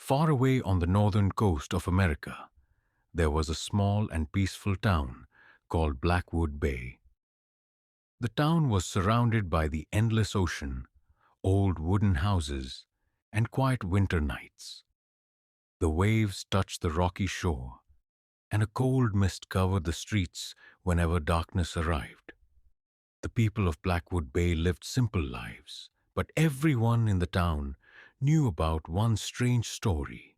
Far away on the northern coast of America, there was a small and peaceful town called Blackwood Bay. The town was surrounded by the endless ocean, old wooden houses, and quiet winter nights. The waves touched the rocky shore, and a cold mist covered the streets whenever darkness arrived. The people of Blackwood Bay lived simple lives, but everyone in the town knew about one strange story,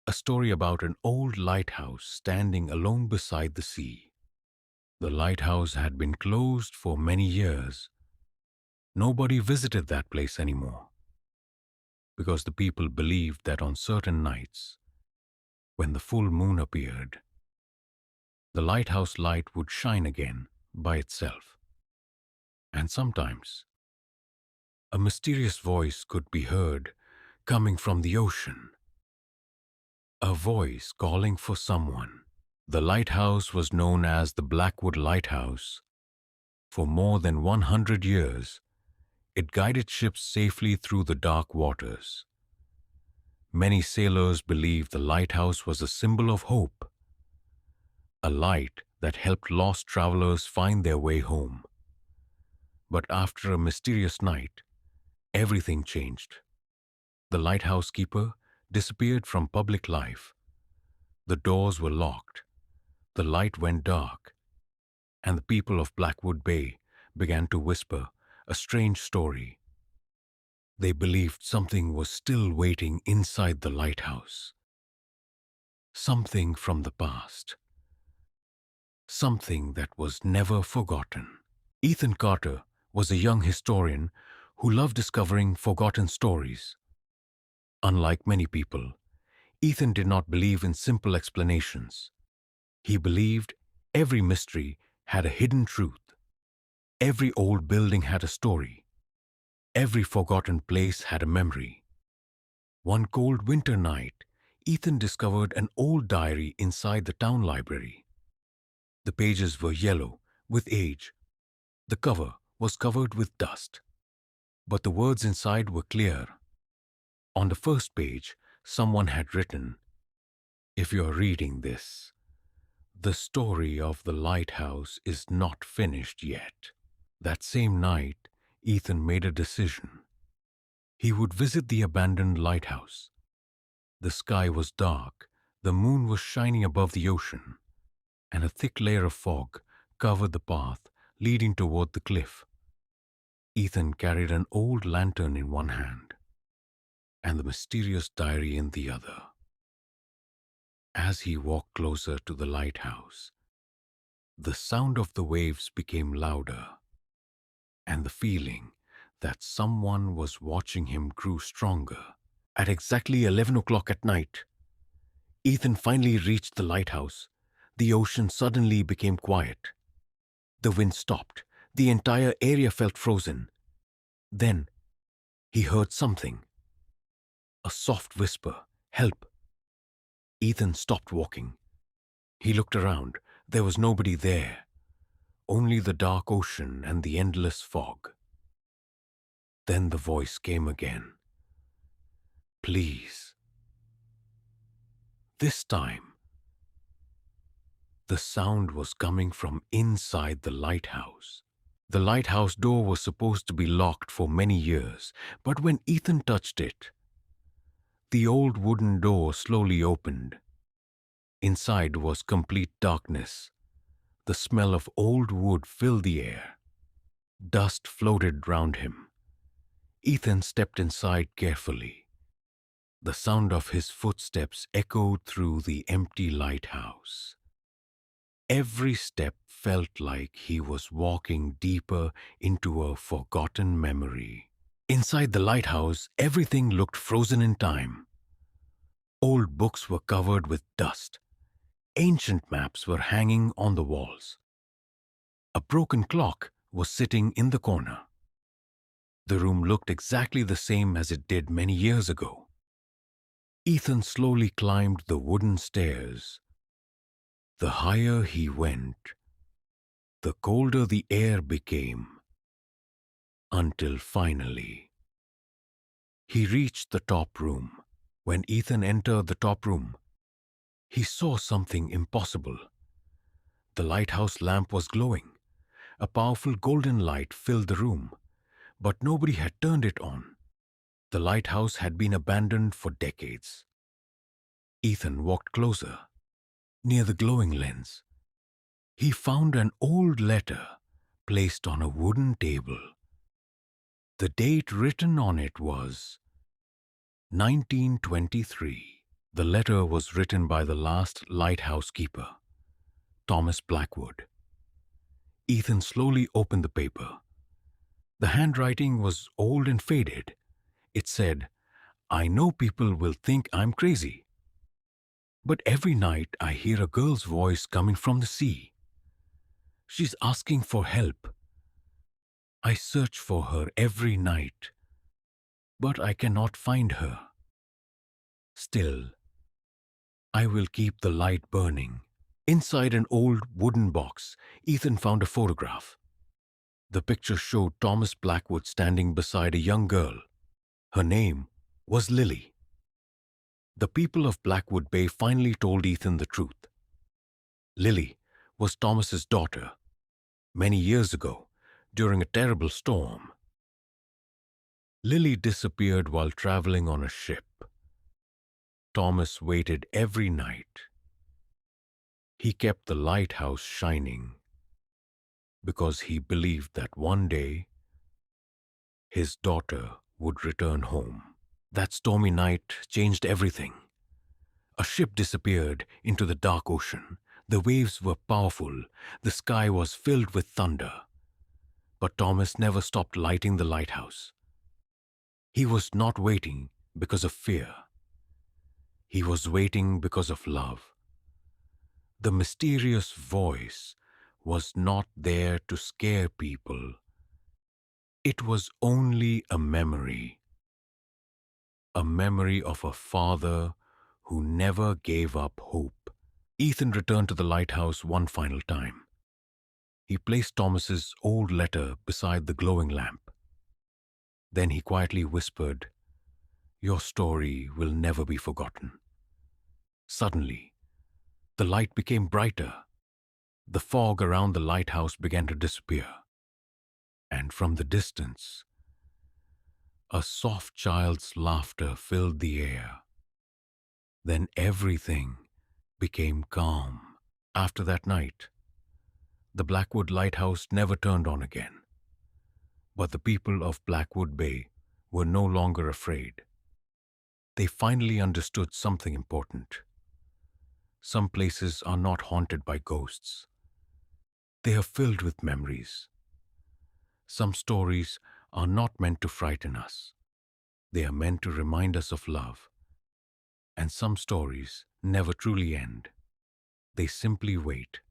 a story about an old lighthouse standing alone beside the sea. The lighthouse had been closed for many years. Nobody visited that place anymore because the people believed that on certain nights, when the full moon appeared, the lighthouse light would shine again by itself. And sometimes, a mysterious voice could be heard coming from the ocean, a voice calling for someone. The lighthouse was known as the Blackwood Lighthouse. For more than 100 years, it guided ships safely through the dark waters. Many sailors believed the lighthouse was a symbol of hope, a light that helped lost travelers find their way home. But after a mysterious night, everything changed. The lighthouse keeper disappeared from public life. The doors were locked, the light went dark, and the people of Blackwood Bay began to whisper a strange story. They believed something was still waiting inside the lighthouse. Something from the past. Something that was never forgotten. Ethan Carter was a young historian who loved discovering forgotten stories. Unlike many people, Ethan did not believe in simple explanations. He believed every mystery had a hidden truth. Every old building had a story. Every forgotten place had a memory. One cold winter night, Ethan discovered an old diary inside the town library. The pages were yellow with age. The cover was covered with dust. But the words inside were clear. On the first page, someone had written, "If you are reading this, the story of the lighthouse is not finished yet." That same night, Ethan made a decision. He would visit the abandoned lighthouse. The sky was dark, the moon was shining above the ocean, and a thick layer of fog covered the path leading toward the cliff. Ethan carried an old lantern in one hand and the mysterious diary in the other. As he walked closer to the lighthouse, the sound of the waves became louder, and the feeling that someone was watching him grew stronger. At exactly 11 o'clock at night, Ethan finally reached the lighthouse. The ocean suddenly became quiet. The wind stopped. The entire area felt frozen. Then he heard something. A soft whisper, "Help!" Ethan stopped walking. He looked around. There was nobody there. Only the dark ocean and the endless fog. Then the voice came again. "Please." This time, the sound was coming from inside the lighthouse. The lighthouse door was supposed to be locked for many years, but when Ethan touched it, the old wooden door slowly opened. Inside was complete darkness. The smell of old wood filled the air. Dust floated round him. Ethan stepped inside carefully. The sound of his footsteps echoed through the empty lighthouse. Every step felt like he was walking deeper into a forgotten memory. Inside the lighthouse, everything looked frozen in time. Old books were covered with dust. Ancient maps were hanging on the walls. A broken clock was sitting in the corner. The room looked exactly the same as it did many years ago. Ethan slowly climbed the wooden stairs. The higher he went, the colder the air became, until finally he reached the top room. When Ethan entered the top room, he saw something impossible. The lighthouse lamp was glowing. A powerful golden light filled the room, but nobody had turned it on. The lighthouse had been abandoned for decades. Ethan walked closer. Near the glowing lens, he found an old letter placed on a wooden table. The date written on it was 1923. The letter was written by the last lighthouse keeper, Thomas Blackwood. Ethan slowly opened the paper. The handwriting was old and faded. It said, "I know people will think I'm crazy, but every night I hear a girl's voice coming from the sea. She's asking for help. I search for her every night, but I cannot find her. Still, I will keep the light burning." Inside an old wooden box, Ethan found a photograph. The picture showed Thomas Blackwood standing beside a young girl. Her name was Lily. The people of Blackwood Bay finally told Ethan the truth. Lily was Thomas's daughter. Many years ago, during a terrible storm, Lily disappeared while traveling on a ship. Thomas waited every night. He kept the lighthouse shining because he believed that one day his daughter would return home. That stormy night changed everything. A ship disappeared into the dark ocean. The waves were powerful. The sky was filled with thunder. But Thomas never stopped lighting the lighthouse. He was not waiting because of fear. He was waiting because of love. The mysterious voice was not there to scare people. It was only a memory of a father who never gave up hope. Ethan returned to the lighthouse one final time. He placed Thomas's old letter beside the glowing lamp. Then he quietly whispered, "Your story will never be forgotten." Suddenly, the light became brighter. The fog around the lighthouse began to disappear. And from the distance, a soft child's laughter filled the air. Then everything became calm. After that night, the Blackwood Lighthouse never turned on again. But the people of Blackwood Bay were no longer afraid. They finally understood something important. Some places are not haunted by ghosts. They are filled with memories. Some stories are not meant to frighten us. They are meant to remind us of love. And some stories never truly end. They simply wait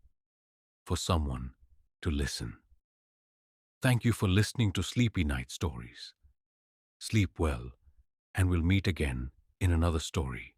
for someone to listen. Thank you for listening to Sleepy Night Stories. Sleep well, and we'll meet again in another story.